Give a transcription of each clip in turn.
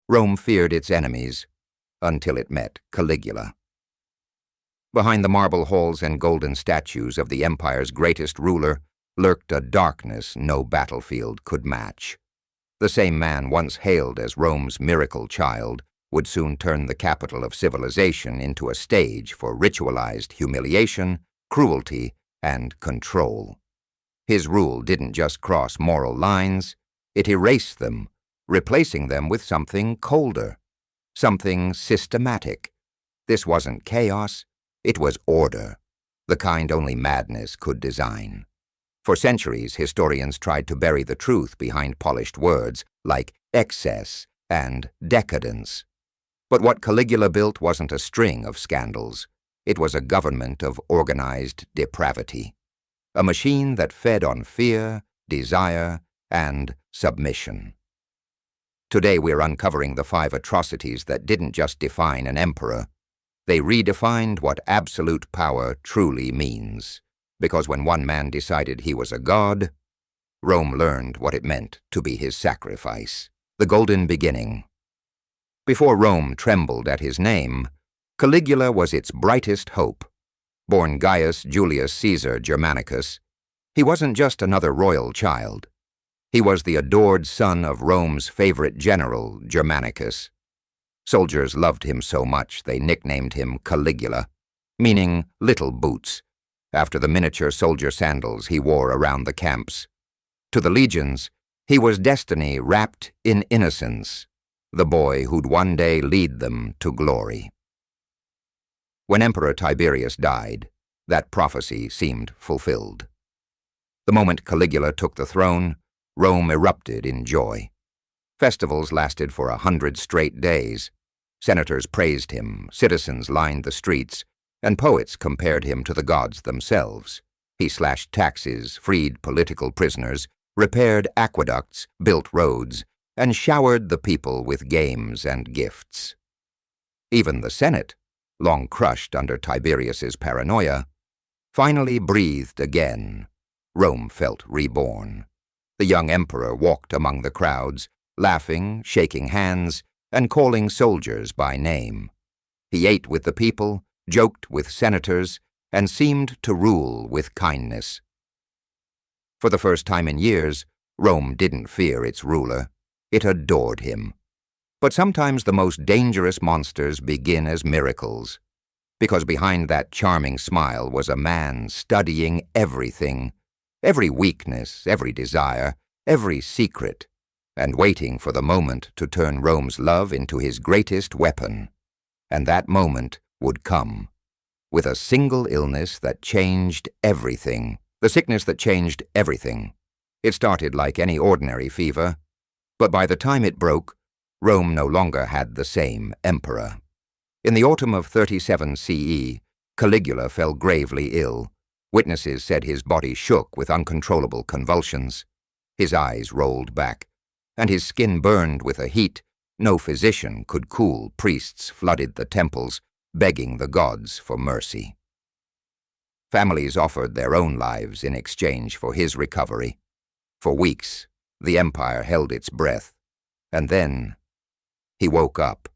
Rome feared its enemies until it met Caligula. Behind the marble halls and golden statues of the empire's greatest ruler lurked a darkness no battlefield could match. The same man once hailed as Rome's miracle child would soon turn the capital of civilization into a stage for ritualized humiliation, cruelty, and control. His rule didn't just cross moral lines, it erased them, replacing them with something colder, something systematic. This wasn't chaos, it was order, the kind only madness could design. For centuries, historians tried to bury the truth behind polished words like excess and decadence. But what Caligula built wasn't a string of scandals. It was a government of organized depravity, a machine that fed on fear, desire, and submission. Today we're uncovering the 5 atrocities that didn't just define an emperor. They redefined what absolute power truly means. Because when one man decided he was a god, Rome learned what it meant to be his sacrifice. The Golden Beginning. Before Rome trembled at his name, Caligula was its brightest hope. Born Gaius Julius Caesar Germanicus, he wasn't just another royal child. He was the adored son of Rome's favorite general, Germanicus. Soldiers loved him so much they nicknamed him Caligula, meaning little boots, after the miniature soldier sandals he wore around the camps. To the legions, he was destiny wrapped in innocence, the boy who'd one day lead them to glory. When Emperor Tiberius died, that prophecy seemed fulfilled. The moment Caligula took the throne, Rome erupted in joy. Festivals lasted for 100 straight days. Senators praised him, citizens lined the streets, and poets compared him to the gods themselves. He slashed taxes, freed political prisoners, repaired aqueducts, built roads, and showered the people with games and gifts. Even the Senate, long crushed under Tiberius's paranoia, finally breathed again. Rome felt reborn. The young emperor walked among the crowds, laughing, shaking hands, and calling soldiers by name. He ate with the people, joked with senators, and seemed to rule with kindness. For the first time in years, Rome didn't fear its ruler. It adored him. But sometimes the most dangerous monsters begin as miracles, because behind that charming smile was a man studying everything, every weakness, every desire, every secret, and waiting for the moment to turn Rome's love into his greatest weapon. And that moment would come, with a single illness that changed everything, the sickness that changed everything. It started like any ordinary fever, but by the time it broke, Rome no longer had the same emperor. In the autumn of 37 CE, Caligula fell gravely ill. Witnesses said his body shook with uncontrollable convulsions. His eyes rolled back, and his skin burned with a heat no physician could cool. Priests flooded the temples, begging the gods for mercy. Families offered their own lives in exchange for his recovery. For weeks, the empire held its breath, and then he woke up.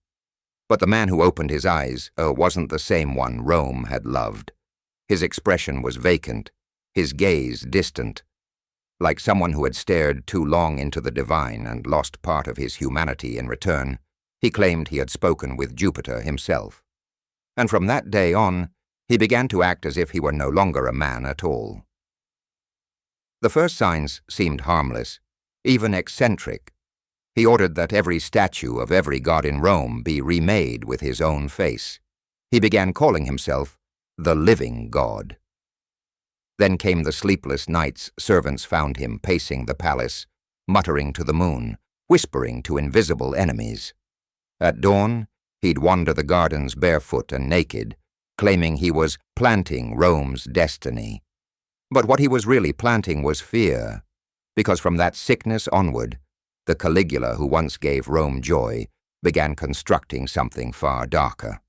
But the man who opened his eyes wasn't the same one Rome had loved. His expression was vacant, his gaze distant, like someone who had stared too long into the divine and lost part of his humanity in return. He claimed he had spoken with Jupiter himself. And from that day on, he began to act as if he were no longer a man at all. The first signs seemed harmless, even eccentric. He ordered that every statue of every god in Rome be remade with his own face. He began calling himself the living god. Then came the sleepless nights servants found him pacing the palace, muttering to the moon, whispering to invisible enemies. At dawn, he'd wander the gardens barefoot and naked, claiming he was planting Rome's destiny. But what he was really planting was fear, because from that sickness onward, the Caligula who once gave Rome joy began constructing something far darker.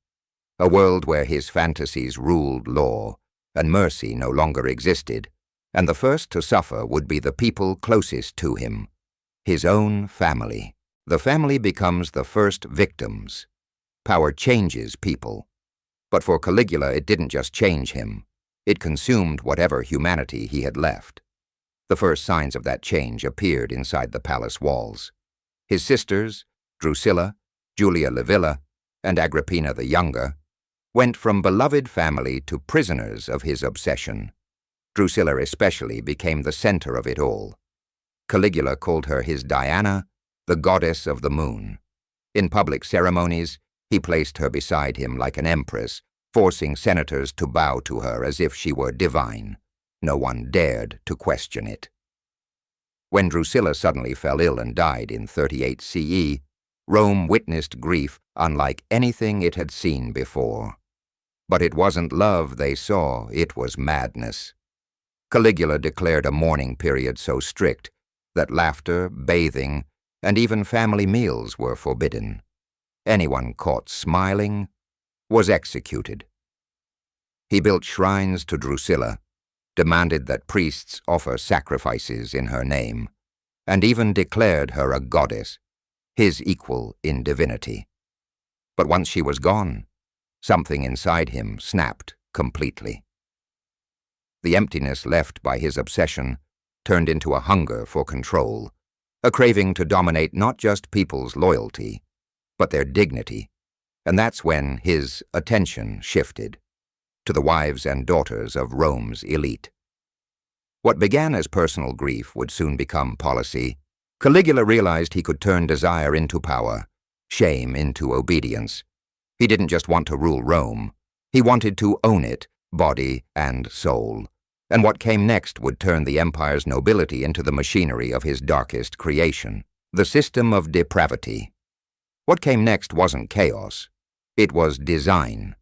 A world where his fantasies ruled law, and mercy no longer existed, and the first to suffer would be the people closest to him, his own family. The family becomes the first victims. Power changes people. But for Caligula, it didn't just change him. It consumed whatever humanity he had left. The first signs of that change appeared inside the palace walls. His sisters, Drusilla, Julia Livilla, and Agrippina the Younger, went from beloved family to prisoners of his obsession. Drusilla especially became the center of it all. Caligula called her his Diana, the goddess of the moon. In public ceremonies, he placed her beside him like an empress, forcing senators to bow to her as if she were divine. No one dared to question it. When Drusilla suddenly fell ill and died in 38 CE, Rome witnessed grief unlike anything it had seen before. But it wasn't love they saw, it was madness. Caligula declared a mourning period so strict that laughter, bathing, and even family meals were forbidden. Anyone caught smiling was executed. He built shrines to Drusilla, demanded that priests offer sacrifices in her name, and even declared her a goddess, his equal in divinity. But once she was gone, something inside him snapped completely. The emptiness left by his obsession turned into a hunger for control, a craving to dominate not just people's loyalty, but their dignity, and that's when his attention shifted to the wives and daughters of Rome's elite. What began as personal grief would soon become policy. Caligula realized he could turn desire into power, shame into obedience. He didn't just want to rule Rome. He wanted to own it, body and soul. And what came next would turn the empire's nobility into the machinery of his darkest creation, the system of depravity. What came next wasn't chaos. It was design.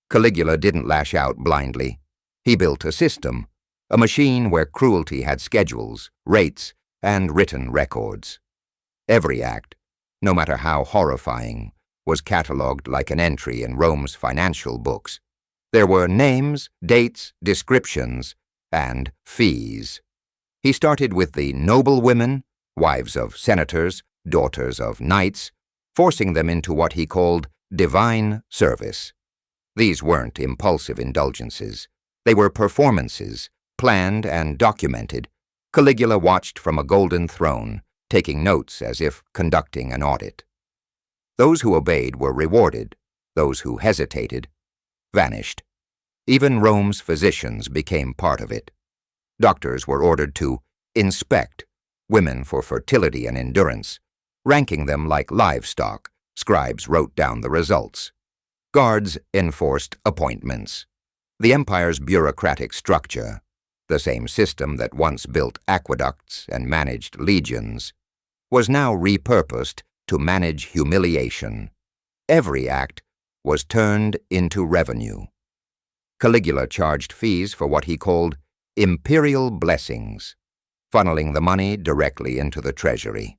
Caligula didn't lash out blindly. He built a system, a machine where cruelty had schedules, rates, and written records. Every act, no matter how horrifying, was catalogued like an entry in Rome's financial books. There were names, dates, descriptions, and fees. He started with the noble women, wives of senators, daughters of knights, forcing them into what he called divine service. These weren't impulsive indulgences. They were performances, planned and documented. Caligula watched from a golden throne, taking notes as if conducting an audit. Those who obeyed were rewarded. Those who hesitated vanished. Even Rome's physicians became part of it. Doctors were ordered to inspect women for fertility and endurance, ranking them like livestock. Scribes wrote down the results. Guards enforced appointments. The empire's bureaucratic structure, the same system that once built aqueducts and managed legions, was now repurposed to manage humiliation. Every act was turned into revenue. Caligula charged fees for what he called imperial blessings, funneling the money directly into the treasury.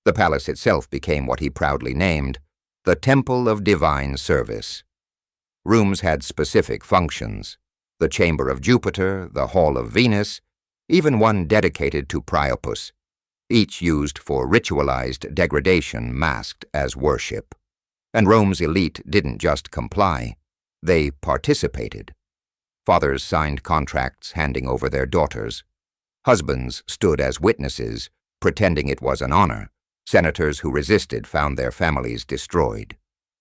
The palace itself became what he proudly named the Temple of Divine Service. Rooms had specific functions: the Chamber of Jupiter, the Hall of Venus, even one dedicated to Priapus, each used for ritualized degradation masked as worship. And Rome's elite didn't just comply, they participated. Fathers signed contracts handing over their daughters. Husbands stood as witnesses, pretending it was an honor. Senators who resisted found their families destroyed.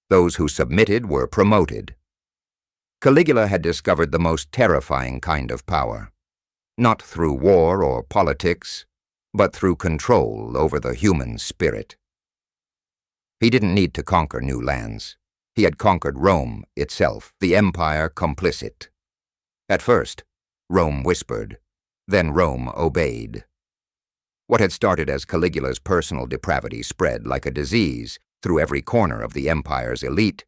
Those who submitted were promoted. Caligula had discovered the most terrifying kind of power, not through war or politics, but through control over the human spirit. He didn't need to conquer new lands. He had conquered Rome itself, the empire complicit. At first, Rome whispered, then Rome obeyed. What had started as Caligula's personal depravity spread like a disease through every corner of the empire's elite.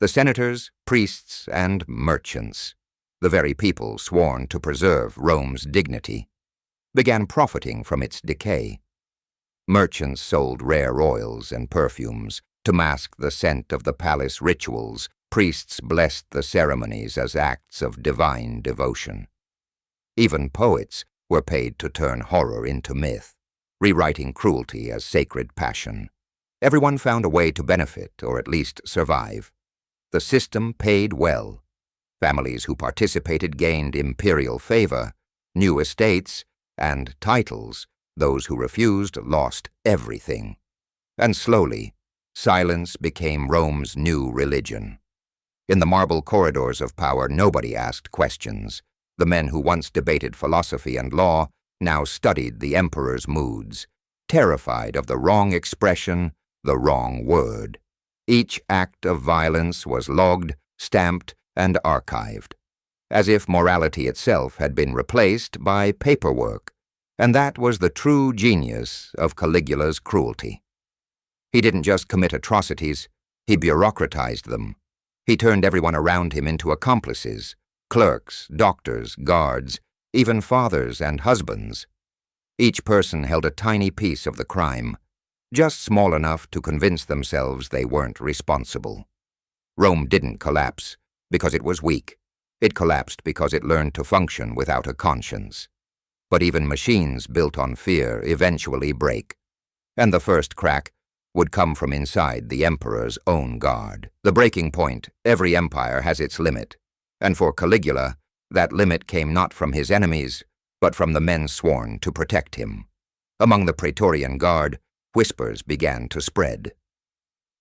The senators, priests, and merchants, the very people sworn to preserve Rome's dignity, began profiting from its decay. Merchants sold rare oils and perfumes to mask the scent of the palace rituals. Priests blessed the ceremonies as acts of divine devotion. Even poets were paid to turn horror into myth. rewriting cruelty as sacred passion. Everyone found a way to benefit, or at least survive. The system paid well. Families who participated gained imperial favor, new estates, and titles. Those who refused lost everything. And slowly, silence became Rome's new religion. In the marble corridors of power, nobody asked questions. The men who once debated philosophy and law now studied the emperor's moods, terrified of the wrong expression, the wrong word. Each act of violence was logged, stamped, and archived, as if morality itself had been replaced by paperwork, and that was the true genius of Caligula's cruelty. He didn't just commit atrocities, he bureaucratized them. He turned everyone around him into accomplices, clerks, doctors, guards, even fathers and husbands. Each person held a tiny piece of the crime, just small enough to convince themselves they weren't responsible. Rome didn't collapse because it was weak. It collapsed because it learned to function without a conscience. But even machines built on fear eventually break. And the first crack would come from inside the emperor's own guard. The breaking point: every empire has its limit. And for Caligula, that limit came not from his enemies, but from the men sworn to protect him. Among the Praetorian Guard, whispers began to spread.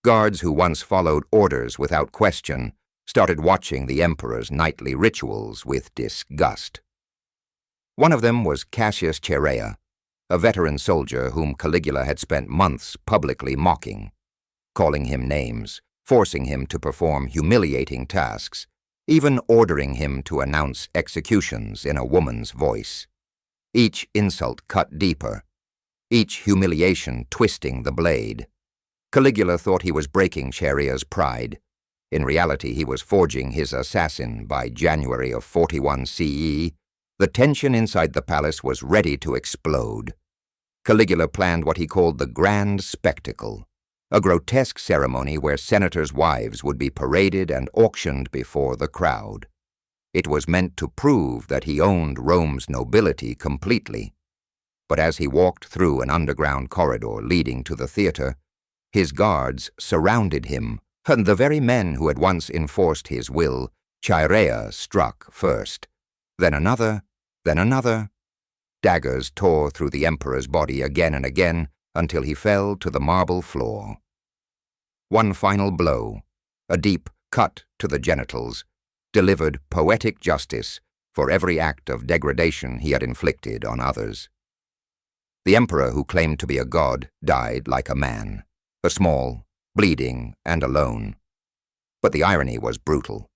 Guards who once followed orders without question started watching the emperor's nightly rituals with disgust. One of them was Cassius Chaerea, a veteran soldier whom Caligula had spent months publicly mocking, calling him names, forcing him to perform humiliating tasks, even ordering him to announce executions in a woman's voice. Each insult cut deeper, each humiliation twisting the blade. Caligula thought he was breaking Chaerea's pride. In reality, he was forging his assassin. By January of 41 CE, the tension inside the palace was ready to explode. Caligula planned what he called the grand spectacle, a grotesque ceremony where senators' wives would be paraded and auctioned before the crowd. It was meant to prove that he owned Rome's nobility completely. But as he walked through an underground corridor leading to the theater, his guards surrounded him, and the very men who had once enforced his will, Chaerea struck first. Then another, then another. Daggers tore through the emperor's body again and again until he fell to the marble floor. One final blow, a deep cut to the genitals, delivered poetic justice for every act of degradation he had inflicted on others. The emperor, who claimed to be a god, died like a man, a small, bleeding, and alone. But the irony was brutal.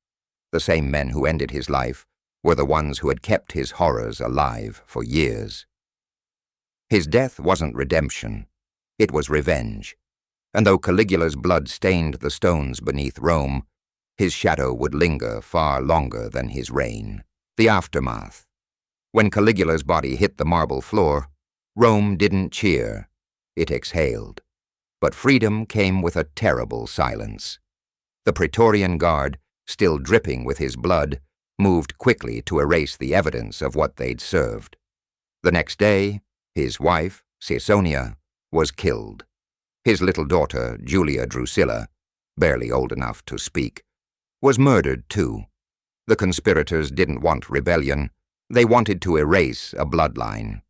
The same men who ended his life were the ones who had kept his horrors alive for years. His death wasn't redemption, it was revenge. And though Caligula's blood stained the stones beneath Rome, his shadow would linger far longer than his reign. The aftermath. When Caligula's body hit the marble floor, Rome didn't cheer, it exhaled. But freedom came with a terrible silence. The Praetorian Guard, still dripping with his blood, moved quickly to erase the evidence of what they'd served. The next day, his wife, Caesonia, was killed. His little daughter, Julia Drusilla, barely old enough to speak, was murdered too. The conspirators didn't want rebellion, they wanted to erase a bloodline.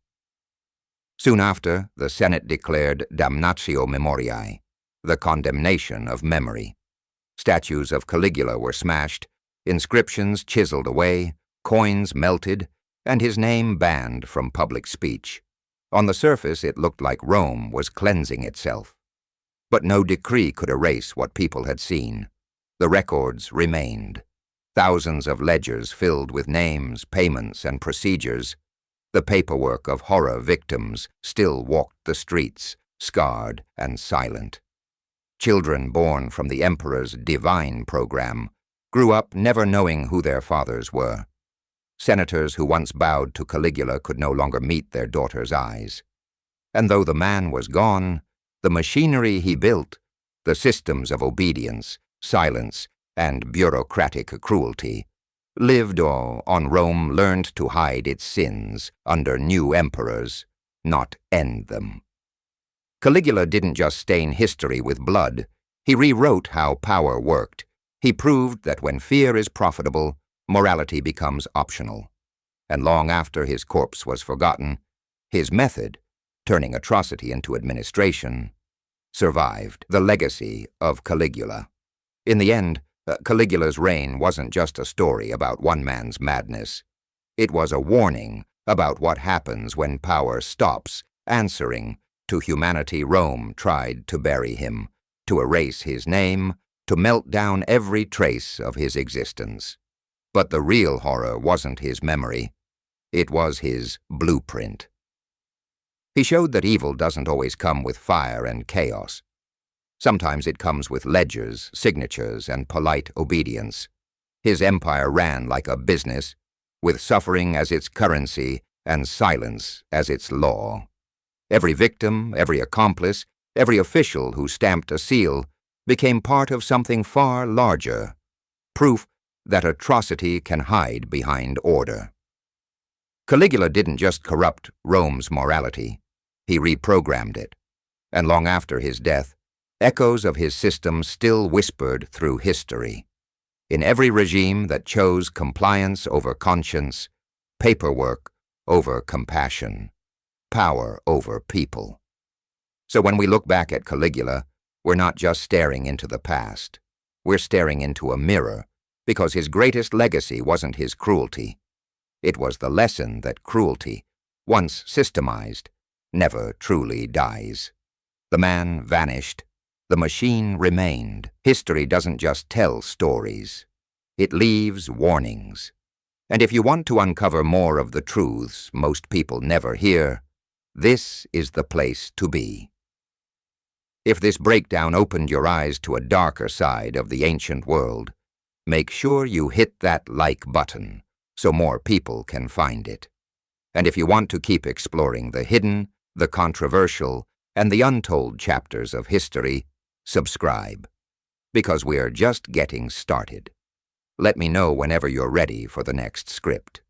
Soon after, the Senate declared damnatio memoriae, the condemnation of memory. Statues of Caligula were smashed, inscriptions chiseled away, coins melted, and his name banned from public speech. On the surface, it looked like Rome was cleansing itself. But no decree could erase what people had seen. The records remained. Thousands of ledgers filled with names, payments, and procedures. The paperwork of horror victims still walked the streets, scarred and silent. Children born from the emperor's divine program grew up never knowing who their fathers were. Senators who once bowed to Caligula could no longer meet their daughters' eyes. And though the man was gone, the machinery he built, the systems of obedience, silence, and bureaucratic cruelty, lived on. Rome learned to hide its sins under new emperors, not end them. Caligula didn't just stain history with blood. He rewrote how power worked. He proved that when fear is profitable, morality becomes optional. And long after his corpse was forgotten, his method, turning atrocity into administration, survived. The legacy of Caligula. In the end, Caligula's reign wasn't just a story about one man's madness. It was a warning about what happens when power stops answering to humanity. Rome tried to bury him, to erase his name, to melt down every trace of his existence. But the real horror wasn't his memory. It was his blueprint. He showed that evil doesn't always come with fire and chaos. Sometimes it comes with ledgers, signatures, and polite obedience. His empire ran like a business, with suffering as its currency and silence as its law. Every victim, every accomplice, every official who stamped a seal became part of something far larger, proof that atrocity can hide behind order. Caligula didn't just corrupt Rome's morality, he reprogrammed it, and long after his death, echoes of his system still whispered through history. In every regime that chose compliance over conscience, paperwork over compassion, power over people. So when we look back at Caligula, we're not just staring into the past. We're staring into a mirror, because his greatest legacy wasn't his cruelty. It was the lesson that cruelty, once systemized, never truly dies. The man vanished. The machine remained. History doesn't just tell stories. It leaves warnings. And if you want to uncover more of the truths most people never hear, this is the place to be. If this breakdown opened your eyes to a darker side of the ancient world, make sure you hit that like button so more people can find it. And if you want to keep exploring the hidden, the controversial, and the untold chapters of history, subscribe, because we're just getting started. Let me know whenever you're ready for the next script.